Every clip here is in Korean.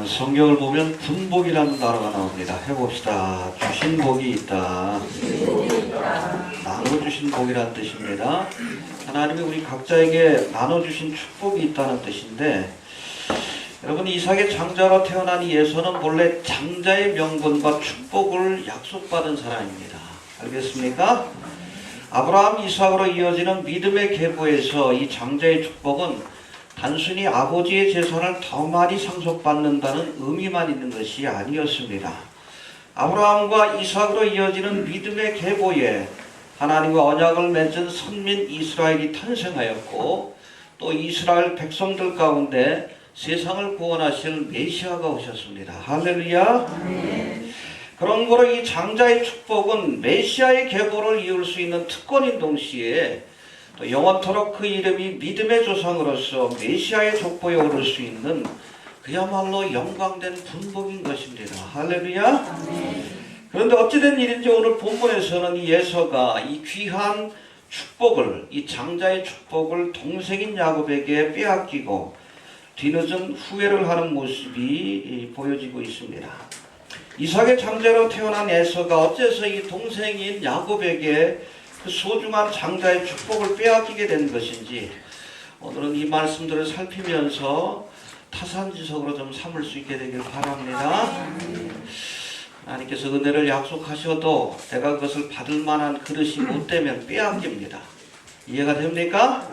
성경을 보면 분복이라는 단어가 나옵니다. 해봅시다. 주신 복이 있다. 나눠주신 복이라는 뜻입니다. 하나님이 우리 각자에게 나눠주신 축복이 있다는 뜻인데, 여러분, 이삭의 장자로 태어난 이 에서는 본래 장자의 명분과 축복을 약속받은 사람입니다. 알겠습니까? 아브라함, 이삭으로 이어지는 믿음의 계보에서 이 장자의 축복은 단순히 아버지의 재산을 더 많이 상속받는다는 의미만 있는 것이 아니었습니다. 아브라함과 이삭으로 이어지는 믿음의 계보에 하나님과 언약을 맺은 선민 이스라엘이 탄생하였고, 또 이스라엘 백성들 가운데 세상을 구원하실 메시아가 오셨습니다. 할렐루야. 그런 거로 이 장자의 축복은 메시아의 계보를 이룰 수 있는 특권인 동시에 또 영원토록 그 이름이 믿음의 조상으로서 메시아의 족보에 오를 수 있는 그야말로 영광된 분복인 것입니다. 할렐루야. 그런데 어찌된 일인지 오늘 본문에서는 이 에서가 이 귀한 축복을, 이 장자의 축복을 동생인 야곱에게 빼앗기고 뒤늦은 후회를 하는 모습이 보여지고 있습니다. 이삭의 장자로 태어난 에서가 어째서 이 동생인 야곱에게 그 소중한 장자의 축복을 빼앗기게 된 것인지, 오늘은 이 말씀들을 살피면서 타산지석으로 좀 삼을 수 있게 되길 바랍니다. 하나님께서 은혜를 약속하셔도 내가 그것을 받을 만한 그릇이 못 되면 빼앗깁니다. 이해가 됩니까?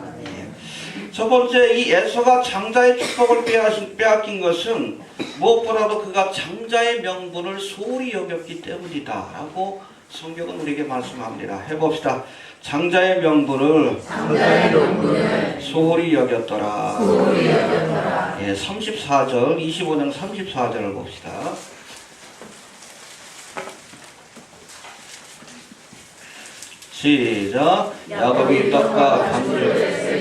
첫 번째, 이 에서가 장자의 축복을 빼앗긴 것은 무엇보다도 그가 장자의 명분을 소홀히 여겼기 때문이다 라고 성경은 우리에게 말씀합니다. 해봅시다. 장자의 명분을 소홀히 여겼더라. 예, 34절, 25장 34절을 봅시다. 시작. 야곱이 떡과 감을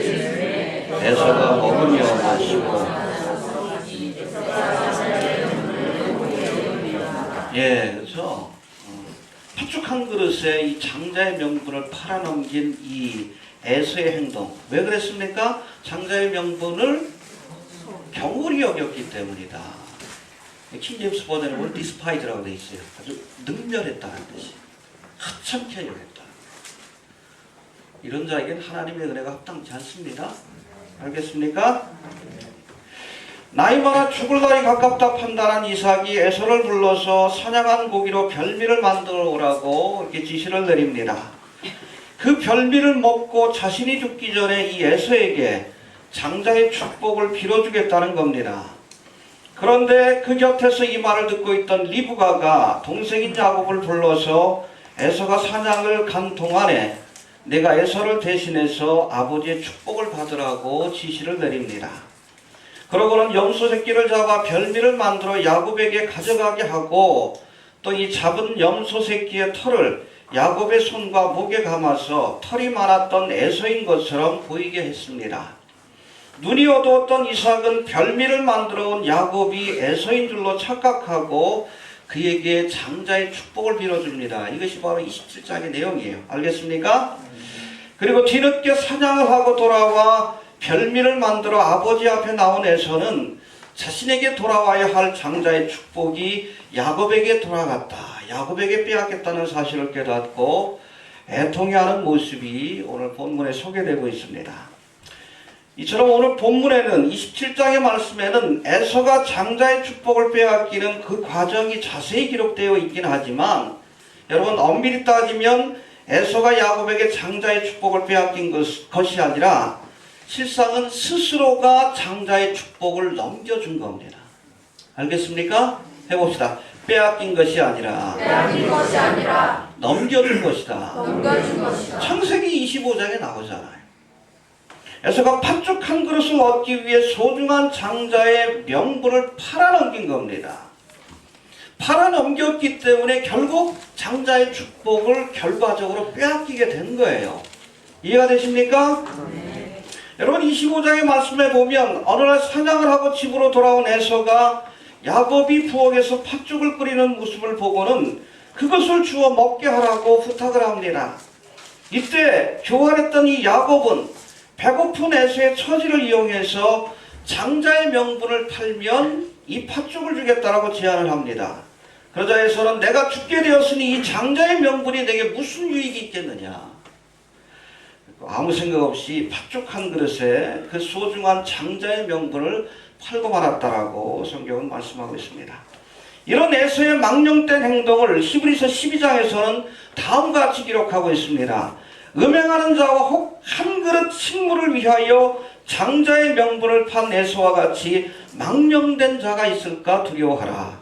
에서가 먹으며 마시고. 예, 그렇죠. 팥죽 한 그릇에 이 장자의 명분을 팔아넘긴 이 에서의 행동, 왜 그랬습니까? 장자의 명분을 경홀히 여겼기 때문이다. 킹제임스 버전에 보면 디스파이드라고 되어 있어요. 아주 능멸했다는 뜻이, 하찮게 여겼다. 이런 자에게는 하나님의 은혜가 합당치 않습니다. 알겠습니까? 나이 많아 죽을 날이 가깝다 판단한 이삭이 에서를 불러서 사냥한 고기로 별미를 만들어 오라고 이렇게 지시를 내립니다. 그 별미를 먹고 자신이 죽기 전에 이 에서에게 장자의 축복을 빌어주겠다는 겁니다. 그런데 그 곁에서 이 말을 듣고 있던 리브가가 동생인 야곱을 불러서 에서가 사냥을 간 동안에 내가 에서를 대신해서 아버지의 축복을 받으라고 지시를 내립니다. 그러고는 염소 새끼를 잡아 별미를 만들어 야곱에게 가져가게 하고, 또 이 잡은 염소 새끼의 털을 야곱의 손과 목에 감아서 털이 많았던 에서인 것처럼 보이게 했습니다. 눈이 어두웠던 이삭은 별미를 만들어 온 야곱이 에서인 줄로 착각하고 그에게 장자의 축복을 빌어줍니다. 이것이 바로 27장의 내용이에요. 알겠습니까? 그리고 뒤늦게 사냥을 하고 돌아와 별미를 만들어 아버지 앞에 나온 에서는 자신에게 돌아와야 할 장자의 축복이 야곱에게 돌아갔다, 야곱에게 빼앗겼다는 사실을 깨닫고 애통해하는 모습이 오늘 본문에 소개되고 있습니다. 이처럼 오늘 본문에는 27장의 말씀에는 에서가 장자의 축복을 빼앗기는 그 과정이 자세히 기록되어 있긴 하지만, 여러분, 엄밀히 따지면 에서가 야곱에게 장자의 축복을 빼앗긴 것이 아니라 실상은 스스로가 장자의 축복을 넘겨준 겁니다. 알겠습니까? 해봅시다. 빼앗긴 것이 아니라 넘겨준 것이다. 창세기 25장에 나오잖아요. 에서가 팥죽 한 그릇을 얻기 위해 소중한 장자의 명분을 팔아넘긴 겁니다. 팔아넘겼기 때문에 결국 장자의 축복을 결과적으로 빼앗기게 된 거예요. 이해가 되십니까? 여러분, 25장의 말씀에 보면 어느 날 사냥을 하고 집으로 돌아온 에서가 야곱이 부엌에서 팥죽을 끓이는 모습을 보고는 그것을 주워 먹게 하라고 부탁을 합니다. 이때 교활했던 이 야곱은 배고픈 에서의 처지를 이용해서 장자의 명분을 팔면 이 팥죽을 주겠다라고 제안을 합니다. 그러자 에서는 내가 죽게 되었으니 이 장자의 명분이 내게 무슨 유익이 있겠느냐. 아무 생각 없이 팥죽 한 그릇에 그 소중한 장자의 명분을 팔고 말았다라고 성경은 말씀하고 있습니다. 이런 에서의 망령된 행동을 히브리서 12장에서는 다음과 같이 기록하고 있습니다. 음행하는 자와 혹 한 그릇 식물을 위하여 장자의 명분을 판 에서와 같이 망령된 자가 있을까 두려워하라.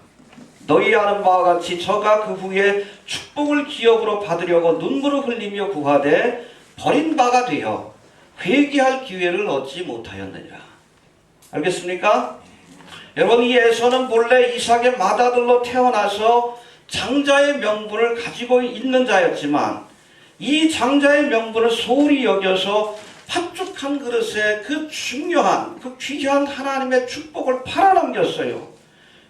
너희 아는 바와 같이 저가 그 후에 축복을 기업으로 받으려고 눈물을 흘리며 구하되 버린 바가 되어 회개할 기회를 얻지 못하였느니라. 알겠습니까? 여러분, 이 에서는 본래 이삭의 맏아들로 태어나서 장자의 명분을 가지고 있는 자였지만 이 장자의 명분을 소홀히 여겨서 팥죽 한 그릇에 그 중요한, 그 귀한 하나님의 축복을 팔아넘겼어요.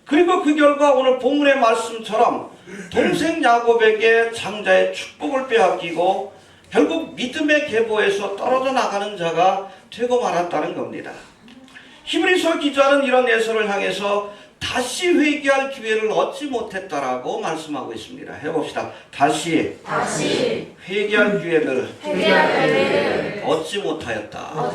그리고 그 결과 오늘 본문의 말씀처럼 동생 야곱에게 장자의 축복을 빼앗기고 결국 믿음의 계보에서 떨어져 나가는 자가 되고 말았다는 겁니다. 히브리서 기자는 이런 에서를 향해서 다시 회개할 기회를 얻지 못했다라고 말씀하고 있습니다. 해봅시다. 다시 회개할 기회를 얻지 못하였다.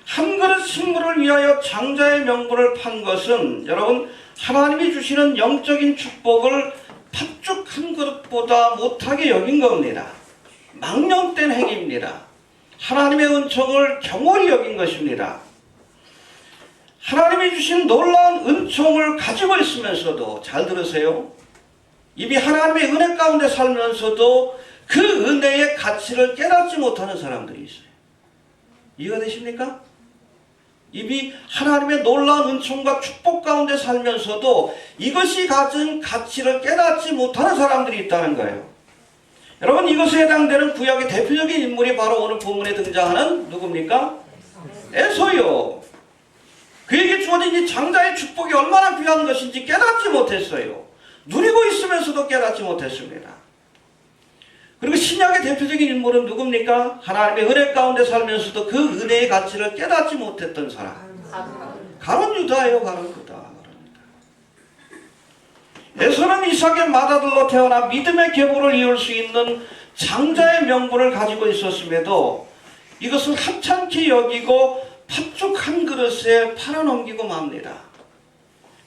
한 그릇 식물을 위하여 장자의 명분을 판 것은 여러분 하나님이 주시는 영적인 축복을 팥죽 한 그릇보다 못하게 여긴 겁니다. 망령된 행위입니다. 하나님의 은총을 경홀히 여긴 것입니다. 하나님이 주신 놀라운 은총을 가지고 있으면서도, 잘 들으세요, 이미 하나님의 은혜 가운데 살면서도 그 은혜의 가치를 깨닫지 못하는 사람들이 있어요. 이해가 되십니까? 이미 하나님의 놀라운 은총과 축복 가운데 살면서도 이것이 가진 가치를 깨닫지 못하는 사람들이 있다는 거예요. 여러분, 이것에 해당되는 구약의 대표적인 인물이 바로 오늘 본문에 등장하는 누굽니까? 에서요. 그에게 주어진 이 장자의 축복이 얼마나 귀한 것인지 깨닫지 못했어요. 누리고 있으면서도 깨닫지 못했습니다. 그리고 신약의 대표적인 인물은 누굽니까? 하나님의 은혜 가운데 살면서도 그 은혜의 가치를 깨닫지 못했던 사람. 가룟 유다예요. 가룟 유다. 에서는 이삭의 맏아들로 태어나 믿음의 계보를 이을 수 있는 장자의 명분을 가지고 있었음에도 이것을 하찮게 여기고 팥죽 한 그릇에 팔아넘기고 맙니다.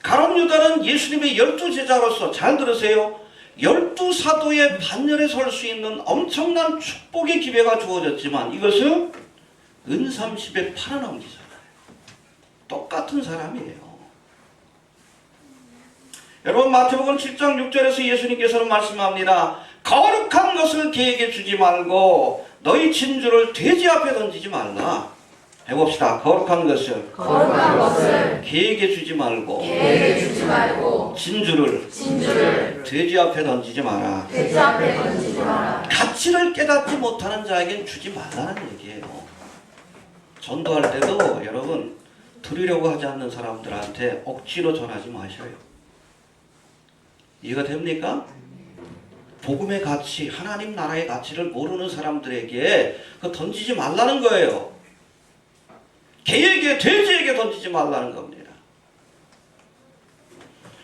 가룟 유다는 예수님의 12제자로서, 잘 들으세요, 12사도의 반열에 설 수 있는 엄청난 축복의 기회가 주어졌지만 이것을 은삼십에 팔아넘기잖아요. 똑같은 사람이에요. 여러분, 마태복음 7장 6절에서 예수님께서는 말씀합니다. 거룩한 것을 개에게 주지 말고 너희 진주를 돼지 앞에 던지지 말라. 해봅시다. 거룩한 것을 개에게 주지 말고 진주를 돼지 앞에 던지지 마라. 가치를 깨닫지 못하는 자에겐 주지 말라는 얘기예요. 전도할 때도 여러분, 드리려고 하지 않는 사람들한테 억지로 전하지 마셔요. 이해가 됩니까? 복음의 가치, 하나님 나라의 가치를 모르는 사람들에게 그 던지지 말라는 거예요. 개에게, 돼지에게 던지지 말라는 겁니다.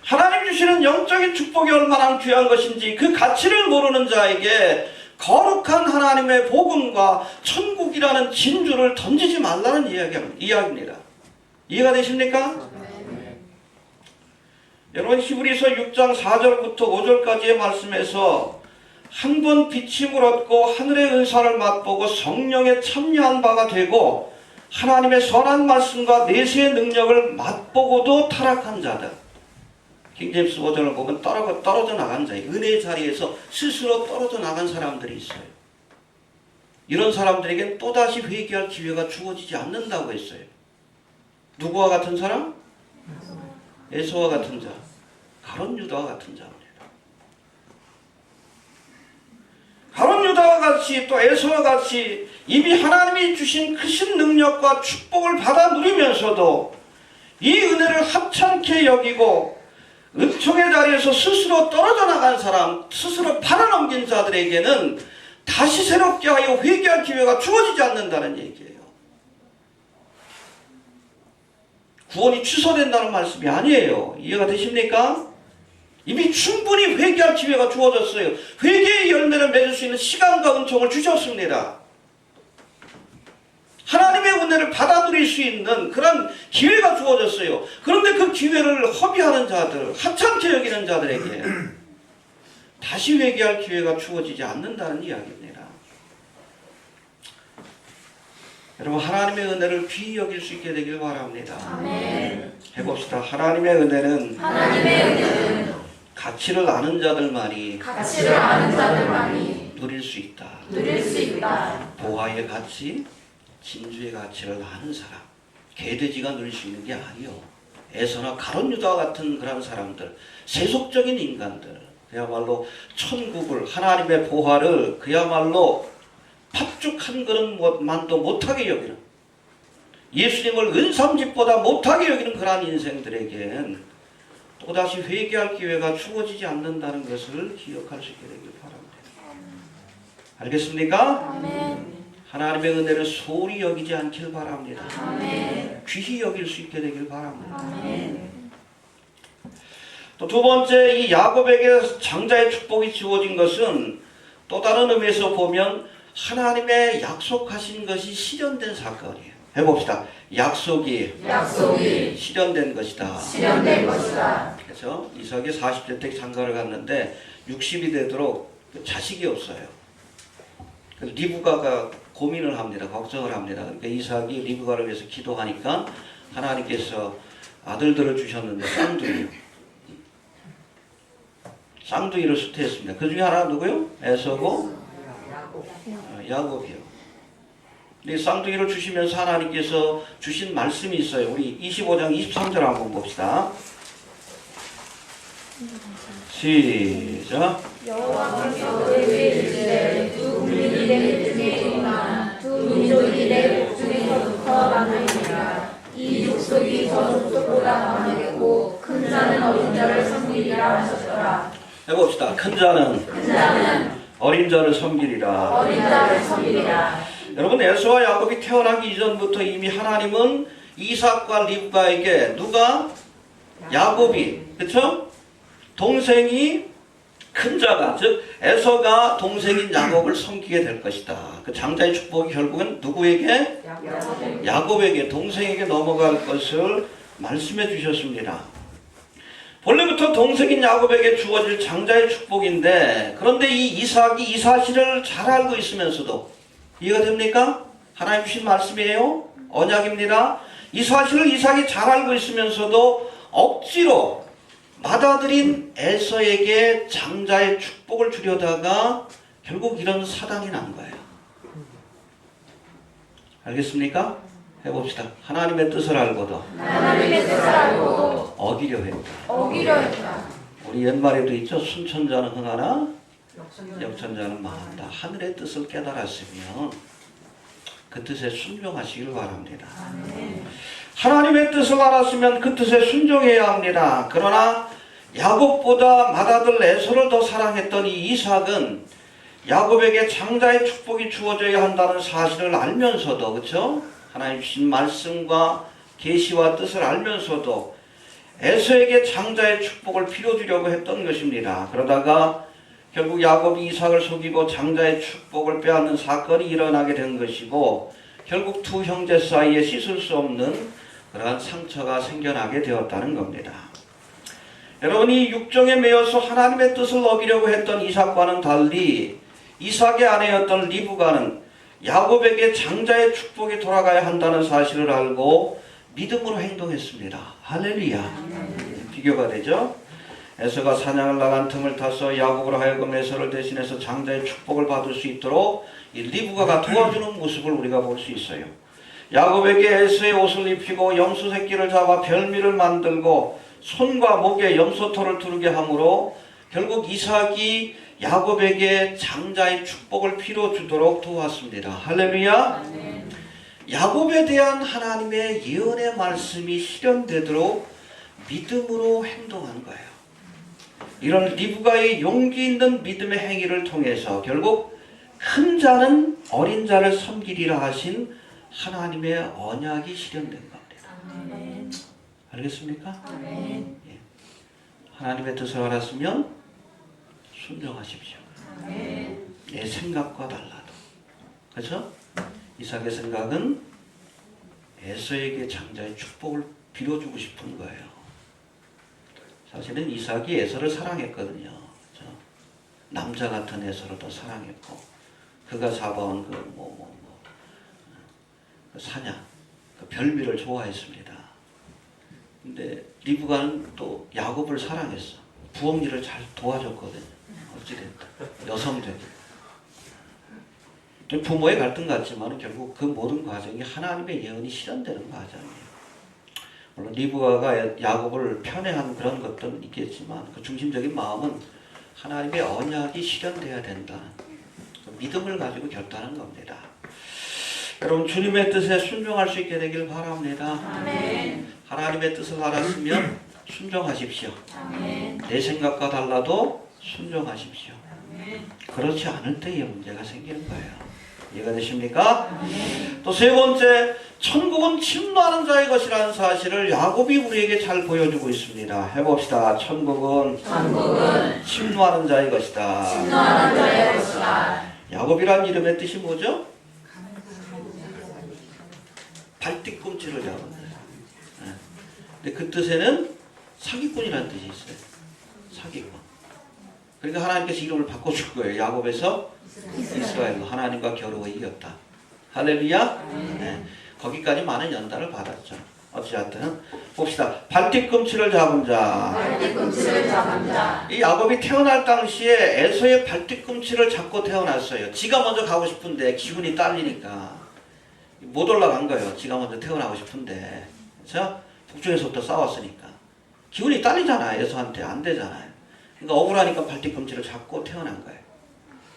하나님 주시는 영적인 축복이 얼마나 귀한 것인지 그 가치를 모르는 자에게 거룩한 하나님의 복음과 천국이라는 진주를 던지지 말라는 이야기입니다. 이해가 되십니까? 여러분, 히브리서 6장 4절부터 5절까지의 말씀에서 한 번 비침을 얻고 하늘의 은사를 맛보고 성령에 참여한 바가 되고 하나님의 선한 말씀과 내세의 능력을 맛보고도 타락한 자들, 킹제임스 버전을 보면 떨어져 나간 자, 은혜의 자리에서 스스로 떨어져 나간 사람들이 있어요. 이런 사람들에겐 또다시 회개할 기회가 주어지지 않는다고 했어요. 누구와 같은 사람? 에서와 같은 자, 가룟 유다와 같은 자입니다. 가룟 유다와 같이 또 에서와 같이 이미 하나님이 주신 크신 능력과 축복을 받아 누리면서도 이 은혜를 하찮게 여기고 은총의 자리에서 스스로 떨어져 나간 사람, 스스로 팔아넘긴 자들에게는 다시 새롭게 하여 회개할 기회가 주어지지 않는다는 얘기예요. 구원이 취소된다는 말씀이 아니에요. 이해가 되십니까? 이미 충분히 회개할 기회가 주어졌어요. 회개의 열매를 맺을 수 있는 시간과 은총을 주셨습니다. 하나님의 은혜를 받아 누릴 수 있는 그런 기회가 주어졌어요. 그런데 그 기회를 허비하는 자들, 하찮게 여기는 자들에게 다시 회개할 기회가 주어지지 않는다는 이야기입니다. 여러분, 하나님의 은혜를 귀히 여길 수 있게 되길 바랍니다. 아멘. 해봅시다. 하나님의 은혜는 가치를 아는 자들만이 누릴 수 있다. 보화의 가치, 진주의 가치를 아는 사람, 개돼지가 누릴 수 있는 게 아니요. 에서나 가룟 유다 같은 그런 사람들, 세속적인 인간들, 그야말로 천국을, 하나님의 보화를 그야말로 팥죽 한 그릇만도 못하게 여기는, 예수님을 은삼집보다 못하게 여기는 그러한 인생들에겐 또다시 회개할 기회가 주어지지 않는다는 것을 기억할 수 있게 되길 바랍니다. 알겠습니까? 아멘. 하나님의 은혜를 소홀히 여기지 않길 바랍니다. 아멘. 귀히 여길 수 있게 되길 바랍니다. 아멘. 또 두 번째, 이 야곱에게 장자의 축복이 주어진 것은 또 다른 의미에서 보면 하나님의 약속하신 것이 실현된 사건이에요. 해봅시다. 약속이 실현된 것이다. 그래서 이삭이 40대 장가를 갔는데 60이 되도록 자식이 없어요. 그래서 리브가가 고민을 합니다. 걱정을 합니다. 그러니까 이삭이 리브가를 위해서 기도하니까 하나님께서 아들들을 주셨는데 쌍둥이를 수태했습니다. 그 중에 하나가 누구요? 에서고 야곱이요. 이 쌍둥이를 주시면서 하나님께서 주신 말씀이 있어요. 우리 25장 23절 한번 봅시다. 시작. 여호와께서 내게 이르시되 두 국민이 내 중에 두 민족이 내 복중에서부터 나누리라. 이 족속이 저 족속보다 많으겠고 큰 자는 어린 자를 섬기리라 하셨더라. 해봅시다. 큰 자는 어린 자를 섬기리라. 여러분, 에서와 야곱이 태어나기 이전부터 이미 하나님은 이삭과 리브가에게 누가? 야곱이, 그렇죠? 동생이 큰 자가, 즉 에서가 동생인 야곱을 섬기게 될 것이다. 그 장자의 축복이 결국은 누구에게? 야곱에게, 동생에게 넘어갈 것을 말씀해 주셨습니다. 본래부터 동생인 야곱에게 주어질 장자의 축복인데, 그런데 이 이삭이 이 사실을 잘 알고 있으면서도, 이해가 됩니까? 하나님 주신 말씀이에요. 언약입니다. 이 사실을 이삭이 잘 알고 있으면서도 억지로 맏아들인 에서에게 장자의 축복을 주려다가 결국 이런 사단이 난 거예요. 알겠습니까? 해봅시다. 하나님의 뜻을 알고도 어기려 했다. 우리 옛말에도 있죠. 순천자는 흥하나 역천자는 망한다. 하늘의 뜻을 깨달았으면 그 뜻에 순종하시길 바랍니다. 하나님의 뜻을 알았으면 그 뜻에 순종해야 합니다. 그러나 야곱보다 맏아들 에서를 더 사랑했던 이 이삭은 야곱에게 장자의 축복이 주어져야 한다는 사실을 알면서도, 그렇죠? 하나님 주신 말씀과 계시와 뜻을 알면서도 에서에게 장자의 축복을 빌어주려고 했던 것입니다. 그러다가 결국 야곱이 이삭을 속이고 장자의 축복을 빼앗는 사건이 일어나게 된 것이고, 결국 두 형제 사이에 씻을 수 없는 그러한 상처가 생겨나게 되었다는 겁니다. 여러분이 육정에 매여서 하나님의 뜻을 어기려고 했던 이삭과는 달리 이삭의 아내였던 리브가는 야곱에게 장자의 축복이 돌아가야 한다는 사실을 알고 믿음으로 행동했습니다. 할렐루야. 비교가 되죠. 에서가 사냥을 나간 틈을 타서 야곱으로 하여금 에서를 대신해서 장자의 축복을 받을 수 있도록 이 리브가가 도와주는 모습을 우리가 볼 수 있어요. 야곱에게 에서의 옷을 입히고 염소 새끼를 잡아 별미를 만들고 손과 목에 염소털을 두르게 하므로 결국 이삭이 야곱에게 장자의 축복을 빌어주도록 도왔습니다. 할렐루야. 야곱에 대한 하나님의 예언의 말씀이 실현되도록 믿음으로 행동한 거예요. 이런 리브가의 용기 있는 믿음의 행위를 통해서 결국 큰 자는 어린 자를 섬기리라 하신 하나님의 언약이 실현된 겁니다. 알겠습니까? 아멘. 예. 하나님의 뜻을 알았으면 순종하십시오. 아멘. 내 생각과 달라도. 그렇죠? 이삭의 생각은 에서에게 장자의 축복을 빌어주고 싶은 거예요. 사실은 이삭이 에서를 사랑했거든요. 그렇죠? 남자 같은 에서를 더 사랑했고, 그가 잡아온 그 사냥, 그 별미를 좋아했습니다. 근데 리브가는 또 야곱을 사랑했어. 부엌일을 잘 도와줬거든요. 어찌됐든 여성들. 부모의 갈등 같지만 결국 그 모든 과정이 하나님의 예언이 실현되는 과정이에요. 물론 리브가가 야곱을 편애한 그런 것들은 있겠지만 그 중심적인 마음은 하나님의 언약이 실현돼야 된다는 그 믿음을 가지고 결단한 겁니다. 여러분 주님의 뜻에 순종할 수 있게 되길 바랍니다. 아멘. 하나님의 뜻을 알았으면 순종하십시오. 아멘. 내 생각과 달라도 순종하십시오. 아멘. 그렇지 않을 때에 문제가 생기는 거예요. 이해가 되십니까? 또 세 번째, 천국은 침노하는 자의 것이라는 사실을 야곱이 우리에게 잘 보여주고 있습니다. 해봅시다. 천국은 침노하는 자의 것이다. 침노하는 자의 것이다. 야곱이란 이름의 뜻이 뭐죠? 발뒤꿈치를 잡은 거예요. 근데 그 뜻에는 사기꾼이라는 뜻이 있어요. 사기꾼. 그러니까 하나님께서 이름을 바꿔줄 거예요. 야곱에서 이스라엘로 하나님과 겨루어 이겼다. 할렐루야. 네. 거기까지 많은 연단을 받았죠. 어찌하든 봅시다. 발뒤꿈치를 잡은 자. 발뒤꿈치를 잡은 자. 이 야곱이 태어날 당시에 에서의 발뒤꿈치를 잡고 태어났어요. 지가 먼저 가고 싶은데 기운이 딸리니까 못 올라간 거예요. 지가 먼저 태어나고 싶은데. 그렇죠? 북쪽에서부터 싸웠으니까. 기운이 딸리잖아요. 에서한테 안 되잖아요. 그러니까 억울하니까 발뒤꿈치를 잡고 태어난 거예요.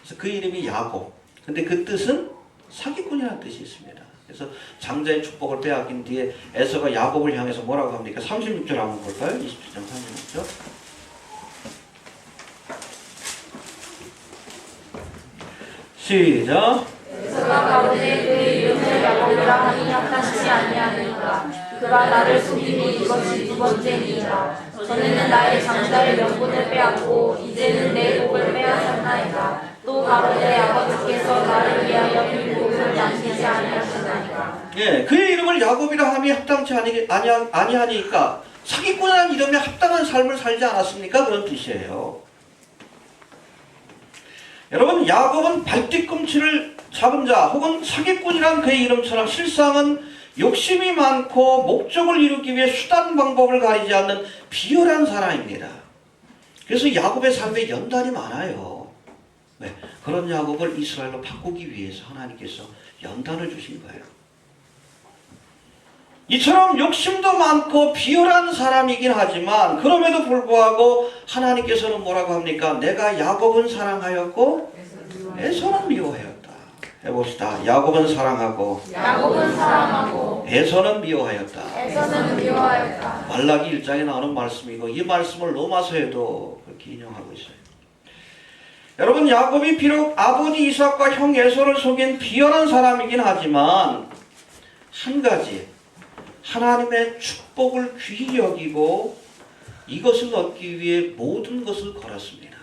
그래서 그 이름이 야곱. 근데 그 뜻은 사기꾼이라는 뜻이 있습니다. 그래서 장자의 축복을 빼앗긴 뒤에 에서가 야곱을 향해서 뭐라고 합니까? 36절 한번 볼까요? 27장 36절. 시작. 에서가 가로되 그의 이름을 야곱이라 하니 합당치 아니하니까 그가 나를 속이고 이것이 두 번째니라. 전에는 나의 장자의 명분을 빼앗고 이제는 내 복을 빼앗았나이다. 또 가로되 아버지께서 나를 위하여 빈 복을 남기지 아니하셨나이까. 예, 그의 이름을 야곱이라 함이 합당치 아니하니까 사기꾼이라는 이름에 합당한 삶을 살지 않았습니까? 그런 뜻이에요. 여러분, 야곱은 발뒤꿈치를 잡은 자 혹은 사기꾼이란 그의 이름처럼 실상은 욕심이 많고 목적을 이루기 위해 수단 방법을 가리지 않는 비열한 사람입니다. 그래서 야곱의 삶에 연단이 많아요. 왜? 그런 야곱을 이스라엘로 바꾸기 위해서 하나님께서 연단을 주신 거예요. 이처럼 욕심도 많고 비열한 사람이긴 하지만 그럼에도 불구하고 하나님께서는 뭐라고 합니까? 내가 야곱은 사랑하였고 에서는 미워하였다. 해봅시다. 야곱은 사랑하고 에서는 미워하였다. 에서는 미워하였다. 말라기 1장에 나오는 말씀이고 이 말씀을 로마서에도 그렇게 인용하고 있어요. 여러분, 야곱이 비록 아버지 이삭과 형 에서를 속인 비열한 사람이긴 하지만 한 가지, 하나님의 축복을 귀히 여기고 이것을 얻기 위해 모든 것을 걸었습니다.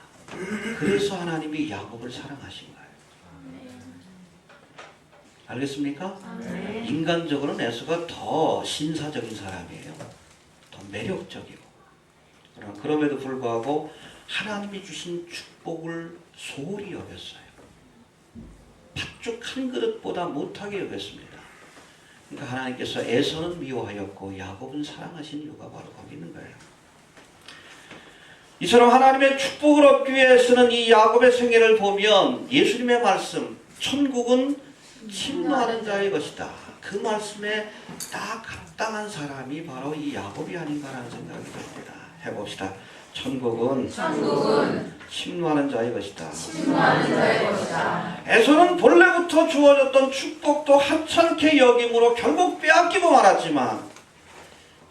그래서 하나님이 야곱을 사랑하신 거예요. 알겠습니까? 인간적으로는 에서가 더 신사적인 사람이에요. 더 매력적이고. 그럼에도 불구하고 하나님이 주신 축복을 소홀히 여겼어요. 팥죽 한 그릇보다 못하게 여겼습니다. 그러니까 하나님께서 에서는 미워하였고 야곱은 사랑하신 이유가 바로 거기 있는 거예요. 이처럼 하나님의 축복을 얻기 위해 쓰는 이 야곱의 생애를 보면 예수님의 말씀, 천국은 침노하는 자의 것이다. 그 말씀에 딱 합당한 사람이 바로 이 야곱이 아닌가라는 생각이 듭니다. 해봅시다. 천국은 침노하는 자의 것이다. 에서는 본래부터 주어졌던 축복도 하찮게 여김으로 결국 빼앗기고 말았지만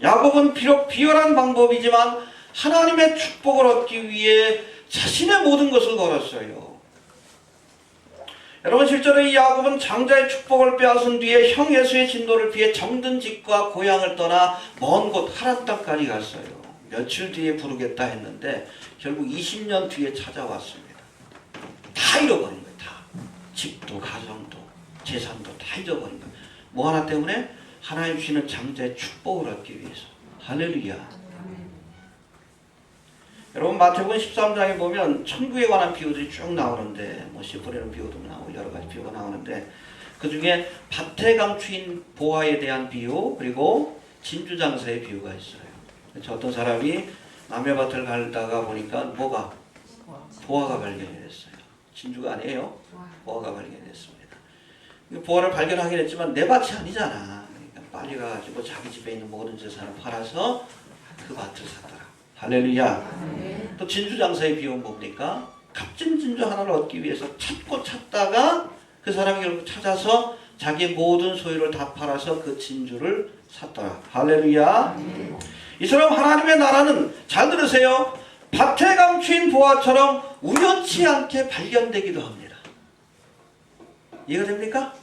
야곱은 비록 비열한 방법이지만 하나님의 축복을 얻기 위해 자신의 모든 것을 걸었어요. 여러분 실제로 이 야곱은 장자의 축복을 빼앗은 뒤에 형 에서의 진노를 피해 정든 집과 고향을 떠나 먼 곳 하란 땅까지 갔어요. 며칠 뒤에 부르겠다 했는데 결국 20년 뒤에 찾아왔습니다. 다 잃어버린 거예요. 다. 집도 가정도 재산도 다 잃어버린 거예요. 뭐 하나 때문에? 하나님 주시는 장자의 축복을 얻기 위해서. 할렐루야. 여러분 마태복음 13장에 보면 천국에 관한 비유들이 쭉 나오는데 뭐 씨 뿌리는 비유도 나오고 여러 가지 비유가 나오는데 그 중에 밭에 감추인 보화에 대한 비유 그리고 진주장사의 비유가 있어요. 그래서 어떤 사람이 남의 밭을 갈다가 보니까 뭐가? 보화가 발견이 됐어요. 진주가 아니에요. 보화가 발견이 됐습니다. 보화를 발견하긴 했지만 내 밭이 아니잖아. 그러니까 빨리 가가지고 자기 집에 있는 모든 재산을 팔아서 그 밭을 샀더라. 할렐루야. 또 진주장사의 비유는 뭡니까? 값진 진주 하나를 얻기 위해서 찾고 찾다가 그 사람이 결국 찾아서 자기의 모든 소유를 다 팔아서 그 진주를 샀더라. 할렐루야. 이 사람 하나님의 나라는 잘 들으세요. 밭에 감추인 보화처럼 우연치 않게 발견되기도 합니다. 이해가 됩니까?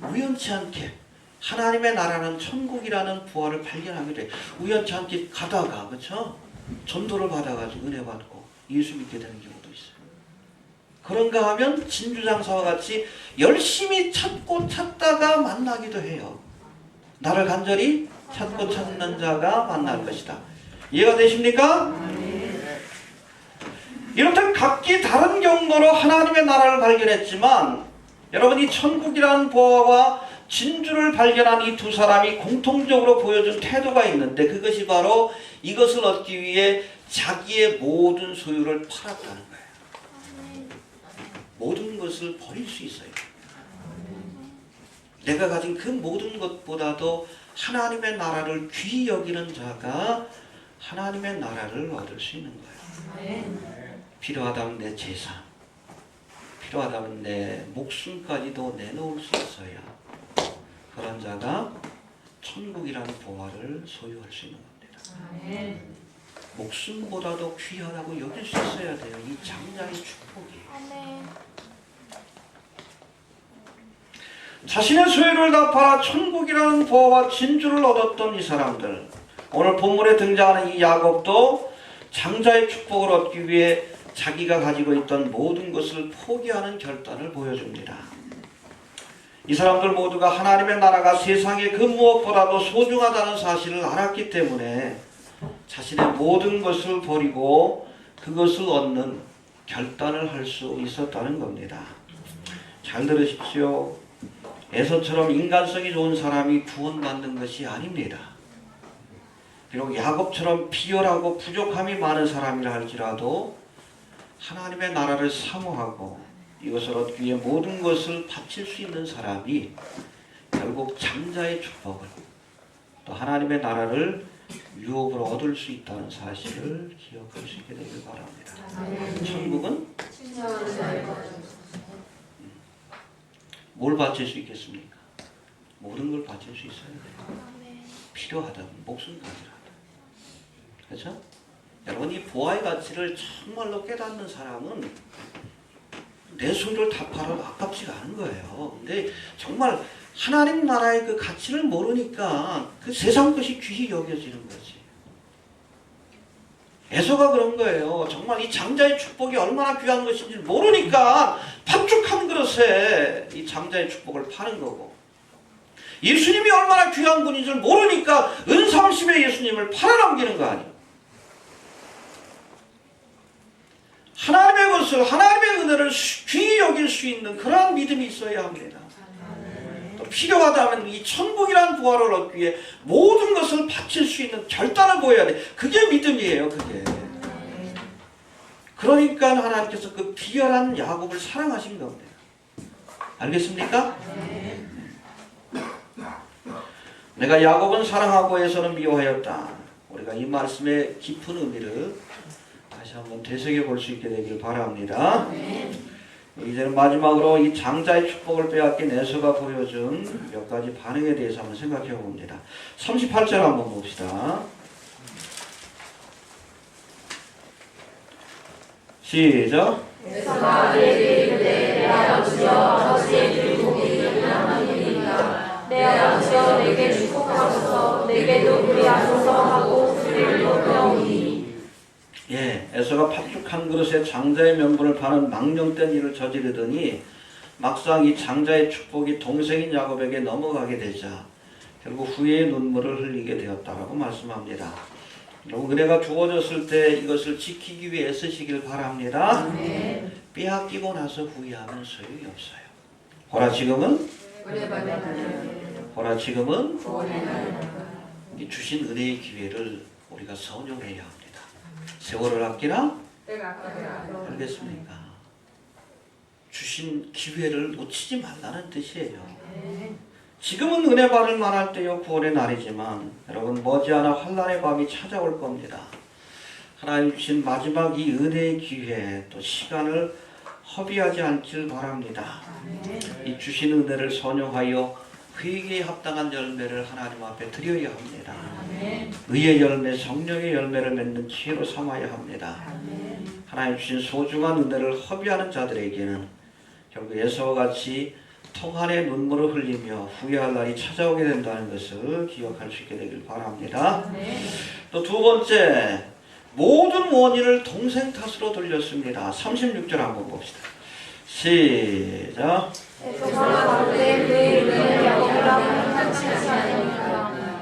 우연치 않게 하나님의 나라는 천국이라는 보화를 발견하기도 해요. 우연치 않게 가다가 그렇죠? 전도를 받아가지고 은혜 받고 예수 믿게 되는 경우도 있어요. 그런가 하면 진주장사와 같이 열심히 찾고 찾다가 만나기도 해요. 나를 간절히 찾고 찾는 자가 만날 것이다. 이해가 되십니까? 이렇듯 각기 다른 경로로 하나님의 나라를 발견했지만 여러분 이 천국이라는 보화와 진주를 발견한 이 두 사람이 공통적으로 보여준 태도가 있는데 그것이 바로 이것을 얻기 위해 자기의 모든 소유를 팔았다는 거예요. 모든 것을 버릴 수 있어요. 내가 가진 그 모든 것보다도 하나님의 나라를 귀히 여기는 자가 하나님의 나라를 얻을 수 있는 거예요. 필요하다면 내 재산, 필요하다면 내 목숨까지도 내놓을 수 있어야 그런 자가 천국이라는 보화를 소유할 수 있는 겁니다. 목숨보다도 귀하다고 여길 수 있어야 돼요. 이 장자의 축복이. 자신의 소유를 다 팔아 천국이라는 보화와 진주를 얻었던 이 사람들. 오늘 본문에 등장하는 이 야곱도 장자의 축복을 얻기 위해 자기가 가지고 있던 모든 것을 포기하는 결단을 보여줍니다. 이 사람들 모두가 하나님의 나라가 세상의 그 무엇보다도 소중하다는 사실을 알았기 때문에 자신의 모든 것을 버리고 그것을 얻는 결단을 할 수 있었다는 겁니다. 잘 들으십시오. 에서처럼 인간성이 좋은 사람이 구원받는 것이 아닙니다. 비록 야곱처럼 비열하고 부족함이 많은 사람이라 할지라도 하나님의 나라를 사모하고 이것을 얻기 위해 모든 것을 바칠 수 있는 사람이 결국 장자의 축복을 또 하나님의 나라를 유업으로 얻을 수 있다는 사실을 기억할 수 있게 되길 바랍니다. 천국은 뭘 바칠 수 있겠습니까? 모든 걸 바칠 수 있어야 돼요. 필요하다면 목숨까지라도. 그렇죠? 여러분 이 보화의 가치를 정말로 깨닫는 사람은 내 소유를 다 팔아도 아깝지가 않은 거예요. 근데 정말 하나님 나라의 그 가치를 모르니까 그 세상 것이 귀히 여겨지는 거지. 에서가 그런 거예요. 정말 이 장자의 축복이 얼마나 귀한 것인지 모르니까 팥죽 한 그릇에 이 장자의 축복을 파는 거고, 예수님이 얼마나 귀한 분인 줄 모르니까 은삼십에 예수님을 팔아넘기는 거 아니에요. 하나님의 것을, 하나님의 은혜를 귀히 여길 수 있는 그러한 믿음이 있어야 합니다. 또 필요하다면 이 천국이라는 부활을 얻기 위해 모든 것을 바칠 수 있는 결단을 보여야 돼. 그게 믿음이에요. 그게. 그러니까 하나님께서 그 비열한 야곱을 사랑하신 겁니다. 알겠습니까? 내가 야곱은 사랑하고 에서는 미워하였다. 우리가 이 말씀의 깊은 의미를 다시 한번 되새겨 볼 수 있게 되길 바랍니다. 이제는 마지막으로 이 장자의 축복을 빼앗긴 에서가 보여준 몇 가지 반응에 대해서 한번 생각해 봅니다. 38절 한번 봅시다. 시작. 에서가 이르되 아버지여 아버지의 길목이 하나님이니까 내 아버지여 내게 축복하소서 내게도 그리하소서 하고 주를 높여오니. 예, 에서가 팥죽 한 그릇에 장자의 명분을 파는 망령된 일을 저지르더니 막상 이 장자의 축복이 동생인 야곱에게 넘어가게 되자 결국 후회의 눈물을 흘리게 되었다라고 말씀합니다. 여러분, 은혜가 주어졌을 때 이것을 지키기 위해 애쓰시길 바랍니다. 빼앗기고 나서 후회하면 소용이 없어요. 보라 지금은 이 주신 은혜의 기회를 우리가 선용해야 합니다. 세월을 아끼나? 알겠습니까? 주신 기회를 놓치지 말라는 뜻이에요. 지금은 은혜 받을 만할 때요 구원의 날이지만 여러분 머지않아 환난의 밤이 찾아올 겁니다. 하나님 주신 마지막 이 은혜의 기회 또 시간을 허비하지 않길 바랍니다. 이 주신 은혜를 선용하여 회개에 합당한 열매를 하나님 앞에 드려야 합니다. 의의 열매, 성령의 열매를 맺는 기회로 삼아야 합니다. 하나님 주신 소중한 은혜를 허비하는 자들에게는 결국 에서와 같이 통한의 눈물을 흘리며 후회할 날이 찾아오게 된다는 것을 기억할 수 있게 되길 바랍니다. 또 두 번째, 모든 원인을 동생 탓으로 돌렸습니다. 36절 한번 봅시다. 시작.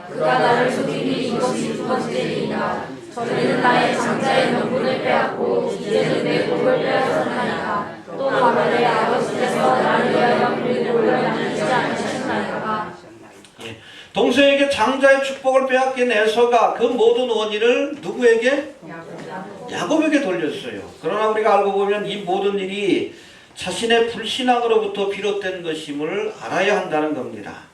그가 나를 속이니 이것이 두 번째이다. 전에는 나의 장자의 명분을 빼앗고 이제는 내 복을 빼앗았나이다. 또 가면에 아버지께서 나를 위하여 그를 올려놔주지 않으셨나이까. 동생에게 장자의 축복을 빼앗긴 에서가 그 모든 원인을 누구에게? 야곱에게 돌렸어요. 그러나 우리가 알고 보면 이 모든 일이 자신의 불신앙으로부터 비롯된 것임을 알아야 한다는 겁니다.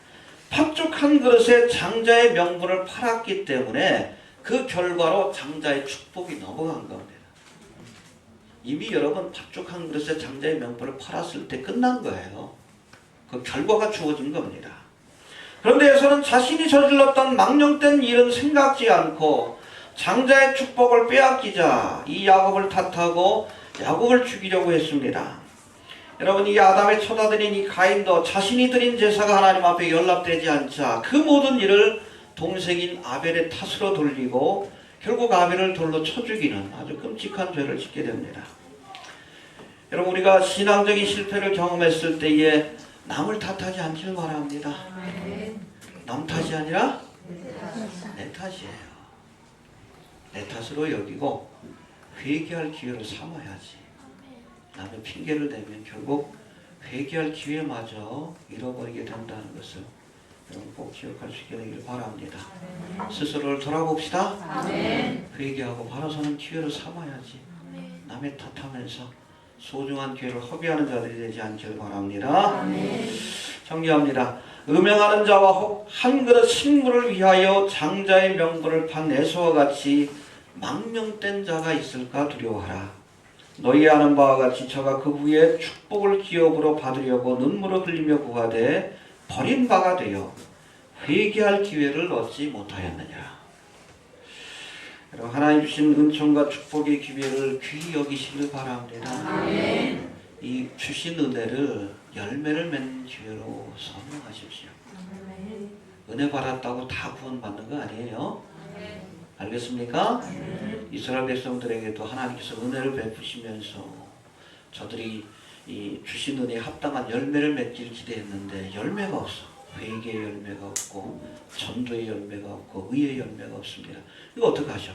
팥죽 한 그릇에 장자의 명분을 팔았기 때문에 그 결과로 장자의 축복이 넘어간 겁니다. 이미 여러분 팥죽 한 그릇에 장자의 명분을 팔았을 때 끝난 거예요. 그 결과가 주어진 겁니다. 그런데 에서는 자신이 저질렀던 망령된 일은 생각지 않고 장자의 축복을 빼앗기자 이 야곱을 탓하고 야곱을 죽이려고 했습니다. 여러분, 이 아담의 첫 아들인 이 가인도 자신이 드린 제사가 하나님 앞에 연락되지 않자 그 모든 일을 동생인 아벨의 탓으로 돌리고 결국 아벨을 돌로 쳐 죽이는 아주 끔찍한 죄를 짓게 됩니다. 여러분, 우리가 신앙적인 실패를 경험했을 때에 남을 탓하지 않기를 바랍니다. 남 탓이 아니라 내 탓이에요. 내 탓으로 여기고 회개할 기회를 삼아야지. 남의 핑계를 대면 결국 회개할 기회마저 잃어버리게 된다는 것을 여러분 꼭 기억할 수 있게 되기를 바랍니다. 스스로를 돌아봅시다. 회개하고 바로 서는 기회를 삼아야지. 남의 탓하면서 소중한 기회를 허비하는 자들이 되지 않기를 바랍니다. 정리합니다. 음행하는 자와 한 그릇 식물을 위하여 장자의 명분을 판 에서와 같이 망령된 자가 있을까 두려워하라. 너희 아는 바와 같이 저가 그 후에 축복을 기업으로 받으려고 눈물을 흘리며 구하되 버린 바가 되어 회개할 기회를 얻지 못하였느냐. 여러분, 하나님 주신 은총과 축복의 기회를 귀히 여기시길 바랍니다. 이 주신 은혜를 열매를 맺는 기회로 선용하십시오. 은혜 받았다고 다 구원받는 거 아니에요. 알겠습니까? 이스라엘 백성들에게도 하나님께서 은혜를 베푸시면서 저들이 이 주신 은혜에 합당한 열매를 맺기를 기대했는데 열매가 없어. 회개의 열매가 없고 전도의 열매가 없고 의의 열매가 없습니다. 이거 어떡하죠?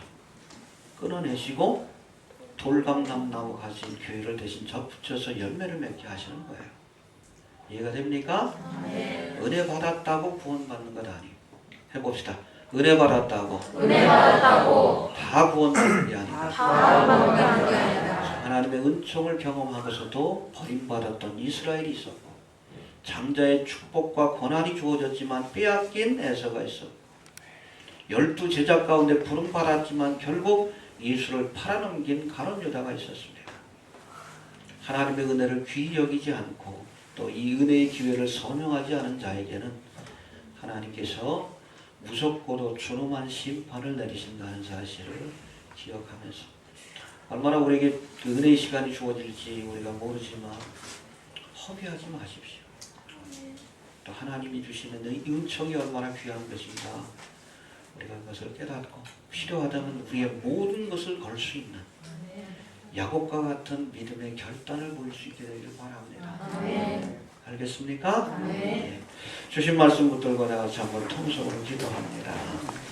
끊어내시고 돌감람나무 가진 교회를 대신 접붙여서 열매를 맺게 하시는 거예요. 이해가 됩니까? 은혜 받았다고 구원받는 것 아니에요. 해봅시다. 은혜 받았다고 다 구원받는 게 아니다. 하나님의 은총을 경험하면서도 버림받았던 이스라엘이 있었고 장자의 축복과 권한이 주어졌지만 빼앗긴 에서가 있었고 12 제자 가운데 부름받았지만 결국 예수를 팔아넘긴 가룟 유다가 있었습니다. 하나님의 은혜를 귀히 여기지 않고 또 이 은혜의 기회를 선용하지 않은 자에게는 하나님께서 무섭고도 준엄한 심판을 내리신다는 사실을 기억하면서 얼마나 우리에게 그 은혜의 시간이 주어질지 우리가 모르지만 포기하지 마십시오. 또 하나님이 주시는 이 은총이 얼마나 귀한 것인가 우리가 그것을 깨닫고 필요하다면 우리의 모든 것을 걸 수 있는 야곱과 같은 믿음의 결단을 보일 수 있게 되기를 바랍니다. 알겠습니까? 네. 주신 말씀 붙들고 나가서 한번 통성으로 기도합니다.